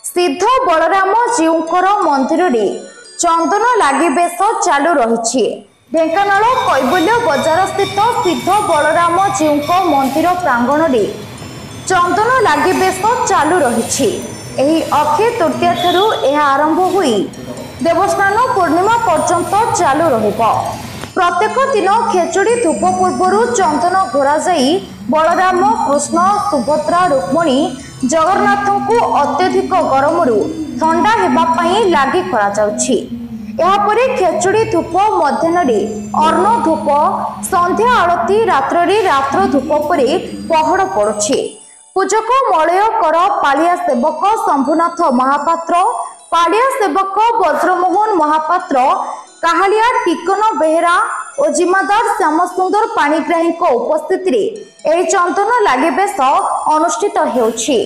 सिद्ध बलराम जीउंकर मंदिर रे चंदन लागि बेस चालू रही। ढेंकानाल कैबल्य बजार स्थित सिद्ध बलराम जीउंक मंदिर प्रांगण रे चंदन लागि बेस चालू रही। अक्षय तृतीया ठारू यह आरंभ हुई देवस्नान पूर्णिमा पर्यंत चालू रहिबो। प्रत्येक दिन खेचुड़ी धूप पूर्व चंदन घोरा जाई बलराम कृष्ण सुभद्रा रुक्मणी जगन्नाथ को अत्यधिक गरम ठंडा हेबापाई लागि करा जाउछि। यापरे खेचुड़ी धूप मध्याह्न अर्ण धूप संध्या आरती रात्र धूप पर पहड़ पड़ुछि। पूजक मलय कर पालिया सेवक शंभुनाथ महापात्र पालिया सेवक वज्रमोहन महापात्र काहालिया टिकन बेहेरा और जिम्मेदार श्याम सुंदर पाणिग्राही उपस्थित चंदन लागि बेस अनुष्ठित हेउछि।